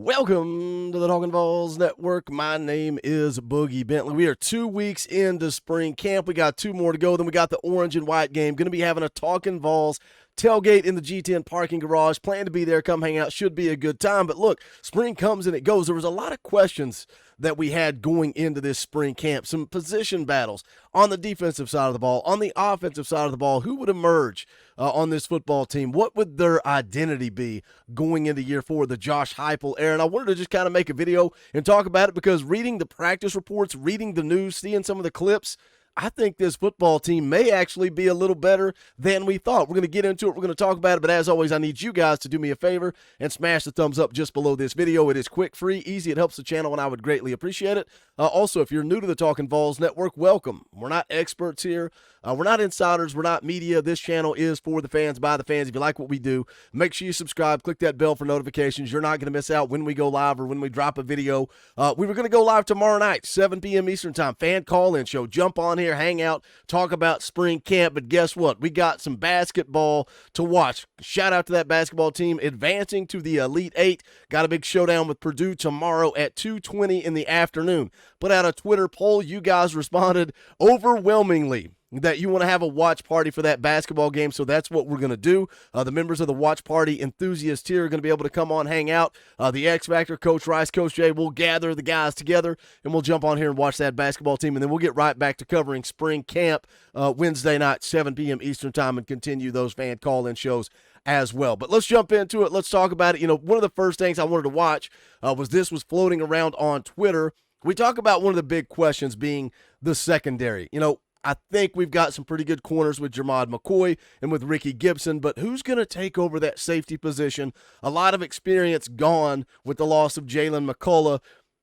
Welcome to the Talkin VAWLS Network. My name is Boogie Bentley. We are 2 weeks into spring camp. We got 2 more to go. Then we got the orange and white game. Going to be having a Talkin VAWLS tailgate in the G10 parking garage. Plan to be there. Come hang out. Should be a good time. But look, spring comes and it goes. There was a lot of questions that we had going into this spring camp. Some position battles on the defensive side of the ball, on the offensive side of the ball. Who would emerge on this football team? What would their identity be going into year 4, the Josh Heupel era? And I wanted to just kind of make a video and talk about it because reading the practice reports, reading the news, seeing some of the clips, I think this football team may actually be a little better than we thought. We're going to get into it. We're going to talk about it. But as always, I need you guys to do me a favor and smash the thumbs up just below this video. It is quick, free, easy. It helps the channel, and I would greatly appreciate it. Also, if you're new to the Talkin VAWLS Network, welcome. We're not experts here. We're not insiders. We're not media. This channel is for the fans, by the fans. If you like what we do, make sure you subscribe. Click that bell for notifications. You're not going to miss out when we go live or when we drop a video. We were going to go live tomorrow night, 7 p.m. Eastern time. Fan call-in show. Jump on here, hang out, talk about spring camp. But guess what? We got some basketball to watch. Shout out to that basketball team advancing to the Elite 8. Got a big showdown with Purdue tomorrow at 2:20 in the afternoon. Put out a Twitter poll. You guys responded overwhelmingly that you want to have a watch party for that basketball game, so that's what we're going to do. The members of the watch party enthusiasts here are going to be able to come on, hang out. The X Factor, Coach Rice, Coach Jay, will gather the guys together, and we'll jump on here and watch that basketball team, and then we'll get right back to covering spring camp Wednesday night, 7 p.m. Eastern time, and continue those fan call-in shows as well. But let's jump into it. Let's talk about it. You know, one of the first things I wanted to watch was floating around on Twitter. We talk about one of the big questions being the secondary. You know, I think we've got some pretty good corners with Jermod McCoy and with Ricky Gibson, but who's going to take over that safety position? A lot of experience gone with the loss of Jalen McCullough,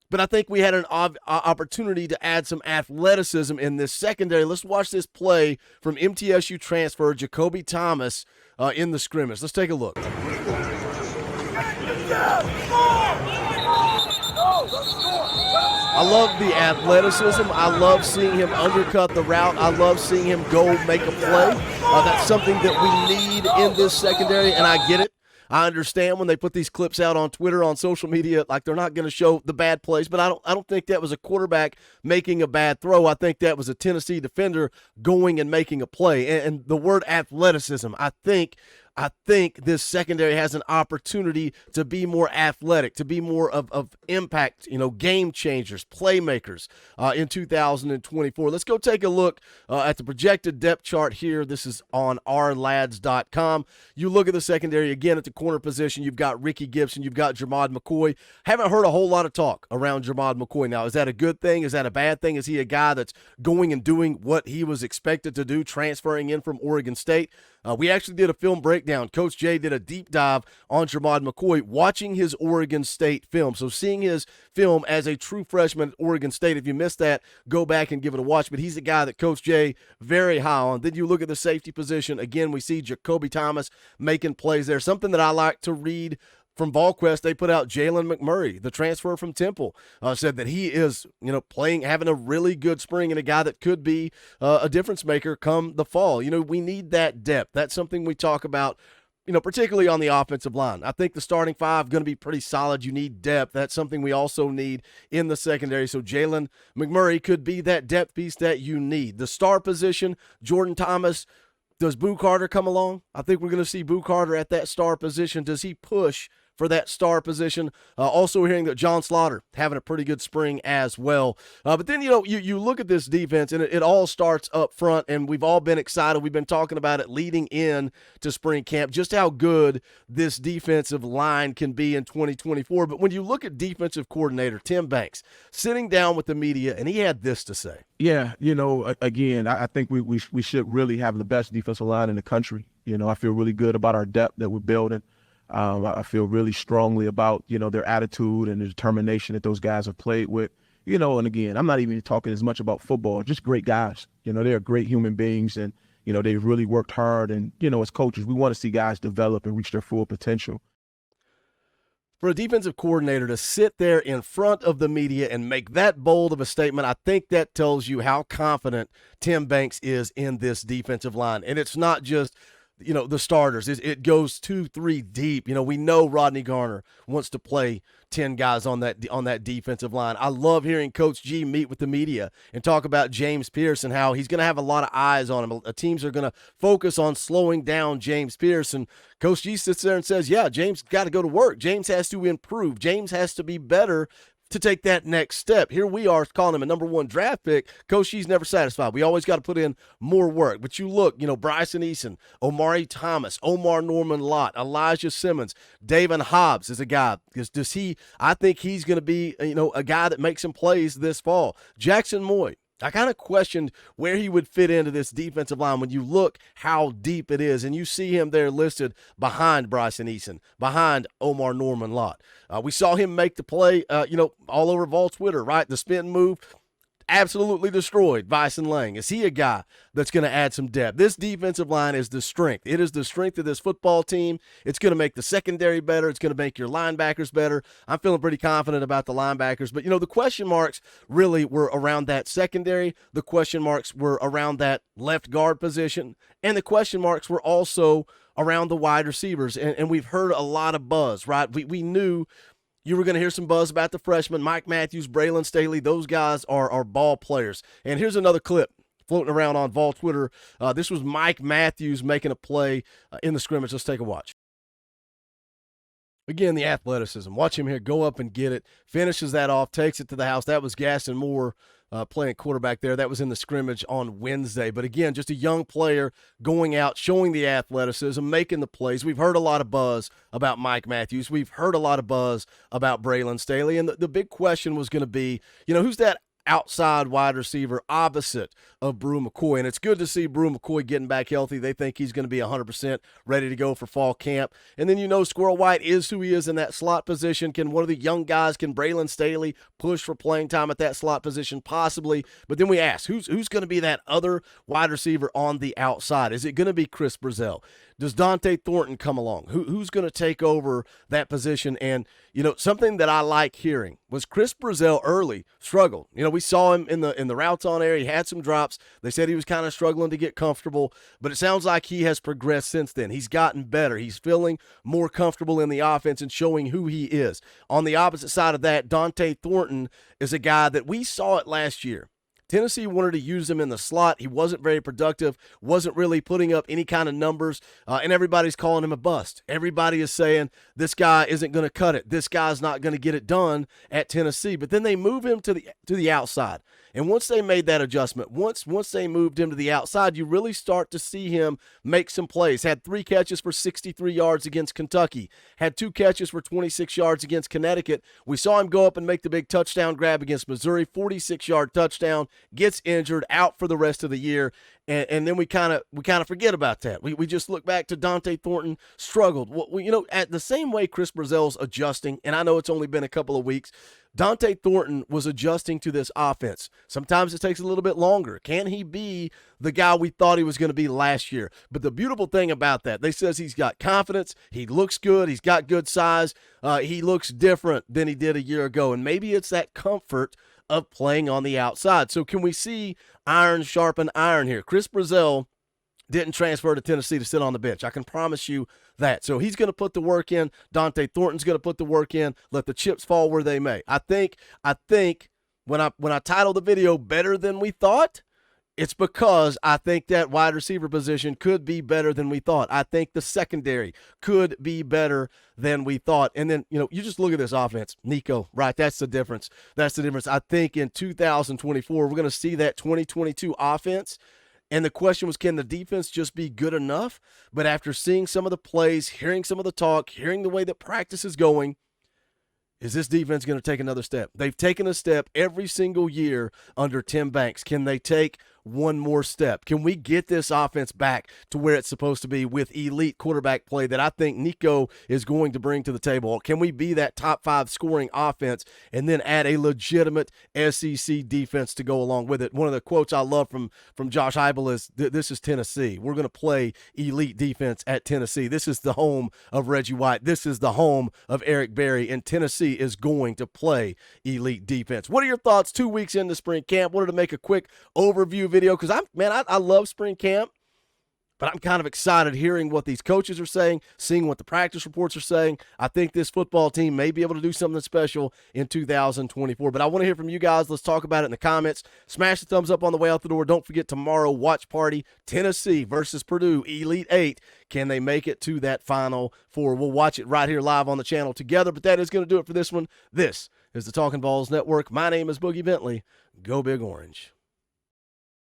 but I think we had an opportunity to add some athleticism in this secondary. Let's watch this play from MTSU transfer Jacoby Thomas in the scrimmage. Let's take a look. I love the athleticism. I love seeing him undercut the route. I love seeing him go make a play. That's something that we need in this secondary, and I get it. I understand when they put these clips out on Twitter, on social media, like they're not going to show the bad plays, but I don't think that was a quarterback making a bad throw. I think that was a Tennessee defender going and making a play. And the word athleticism, I think this secondary has an opportunity to be more athletic, to be more of impact, game changers, playmakers in 2024. Let's go take a look at the projected depth chart here. This is on ourlads.com. You look at the secondary again at the corner position. You've got Ricky Gibson. You've got Jermod McCoy. Haven't heard a whole lot of talk around Jermod McCoy now. Is that a good thing? Is that a bad thing? Is he a guy that's going and doing what he was expected to do, transferring in from Oregon State? We actually did a film breakdown. Coach Jay did a deep dive on Jermod McCoy, watching his Oregon State film. So seeing his film as a true freshman at Oregon State, if you missed that, go back and give it a watch. But he's a guy that Coach Jay very high on. Then you look at the safety position. Again, we see Jacoby Thomas making plays there. Something that I like to read from VolQuest, they put out Jalen McMurray, the transfer from Temple, said that he is, having a really good spring and a guy that could be a difference maker come the fall. We need that depth. That's something we talk about, particularly on the offensive line. I think the starting 5 going to be pretty solid. You need depth. That's something we also need in the secondary. So Jalen McMurray could be that depth piece that you need. The star position, Jordan Thomas. Does Boo Carter come along? I think we're going to see Boo Carter at that star position. Does he push for that star position? Also hearing that John Slaughter having a pretty good spring as well. But then, you look at this defense, and it all starts up front, and we've all been excited. We've been talking about it leading in to spring camp, just how good this defensive line can be in 2024. But when you look at defensive coordinator Tim Banks sitting down with the media, and he had this to say. Yeah, again, I think we should really have the best defensive line in the country. I feel really good about our depth that we're building. I feel really strongly about, their attitude and the determination that those guys have played with. And again, I'm not even talking as much about football, just great guys. They're great human beings, and, they've really worked hard. And, as coaches, we want to see guys develop and reach their full potential. For a defensive coordinator to sit there in front of the media and make that bold of a statement, I think that tells you how confident Tim Banks is in this defensive line. And it's not just, the starters. It goes 2-3 deep. We know Rodney Garner wants to play 10 guys on that defensive line. I love hearing Coach G meet with the media and talk about James Pierce and how he's going to have a lot of eyes on him. Teams are going to focus on slowing down James Pierce. And Coach G sits there and says, yeah, James got to go to work. James has to improve. James has to be better to take that next step. Here we are calling him a number 1 draft pick. Coach G's never satisfied. We always got to put in more work. But you look, Bryson Eason, Omari Thomas, Omar Norman Lott, Elijah Simmons, Davin Hobbs is a guy. I think he's going to be, a guy that makes some plays this fall. Jackson Moy, I kind of questioned where he would fit into this defensive line when you look how deep it is, and you see him there listed behind Bryson Eason, behind Omar Norman Lott. We saw him make the play, all over Vols Twitter, right? The spin move absolutely destroyed Bison Lang. Is he a guy that's going to add some depth? This defensive line is the strength. It is the strength of this football team. It's going to make the secondary better. It's going to make your linebackers better. I'm feeling pretty confident about the linebackers. But, the question marks really were around that secondary. The question marks were around that left guard position. And the question marks were also around the wide receivers. And we've heard a lot of buzz, right? We knew you were going to hear some buzz about the freshmen, Mike Matthews, Braylon Staley. Those guys are ball players. And here's another clip floating around on Vol Twitter. This was Mike Matthews making a play in the scrimmage. Let's take a watch. Again, the athleticism. Watch him here go up and get it, finishes that off, takes it to the house. That was Gaston Moore playing quarterback there. That was in the scrimmage on Wednesday. But again, just a young player going out, showing the athleticism, making the plays. We've heard a lot of buzz about Mike Matthews. We've heard a lot of buzz about Braylon Staley. And the big question was going to be, who's that outside wide receiver opposite of Brew McCoy? And it's good to see Brew McCoy getting back healthy. They think he's going to be 100% ready to go for fall camp. And then Squirrel White is who he is in that slot position. Can one of the young guys, can Braylon Staley push for playing time at that slot position? Possibly. But then we ask, who's going to be that other wide receiver on the outside? Is it going to be Chris Brazell? Does Dante Thornton come along? Who's going to take over that position? And, something that I like hearing was Chris Brazell early struggled. We saw him in the routes on air. He had some drops. They said he was kind of struggling to get comfortable, but it sounds like he has progressed since then. He's gotten better. He's feeling more comfortable in the offense and showing who he is. On the opposite side of that, Dante Thornton is a guy that we saw it last year. Tennessee wanted to use him in the slot. He wasn't very productive, wasn't really putting up any kind of numbers, and everybody's calling him a bust. Everybody is saying this guy isn't going to cut it. This guy's not going to get it done at Tennessee. But then they move him to the outside. And once they made that adjustment, once they moved him to the outside, you really start to see him make some plays. Had 3 catches for 63 yards against Kentucky. Had 2 catches for 26 yards against Connecticut. We saw him go up and make the big touchdown grab against Missouri, 46-yard touchdown. Gets injured, out for the rest of the year, and then we kind of forget about that. We just look back to Dante Thornton struggled. At the same way Chris Brazell's adjusting, and I know it's only been a couple of weeks, Dante Thornton was adjusting to this offense. Sometimes it takes a little bit longer. Can he be the guy we thought he was going to be last year? But the beautiful thing about that, they says he's got confidence, he looks good, he's got good size, he looks different than he did a year ago, and maybe it's that comfort of playing on the outside. So can we see iron sharpen iron here? Chris Brazell didn't transfer to Tennessee to sit on the bench. I can promise you that. So he's going to put the work in. Dante Thornton's going to put the work in. Let the chips fall where they may. I think when I titled the video Better Than We Thought, it's because I think that wide receiver position could be better than we thought. I think the secondary could be better than we thought. And then, you just look at this offense. Nico, right? That's the difference. That's the difference. I think in 2024, we're going to see that 2022 offense. And the question was, can the defense just be good enough? But after seeing some of the plays, hearing some of the talk, hearing the way that practice is going, is this defense going to take another step? They've taken a step every single year under Tim Banks. Can they take one more step? Can we get this offense back to where it's supposed to be with elite quarterback play that I think Nico is going to bring to the table? Can we be that top 5 scoring offense and then add a legitimate SEC defense to go along with it? One of the quotes I love from Josh Heupel is, this is Tennessee. We're going to play elite defense at Tennessee. This is the home of Reggie White. This is the home of Eric Berry, and Tennessee is going to play elite defense. What are your thoughts 2 weeks into spring camp? Wanted to make a quick overview video because I love spring camp, but I'm kind of excited hearing what these coaches are saying, seeing what the practice reports are saying. I think this football team may be able to do something special in 2024, but I want to hear from you guys. Let's talk about it in the comments. Smash the thumbs up on the way out the door. Don't forget tomorrow, watch party, Tennessee versus Purdue, Elite 8. Can they make it to that Final Four? We'll watch it right here live on the channel together, but that is going to do it for this one. This is the Talkin' Vols Network. My name is Boogie Bentley. Go Big Orange.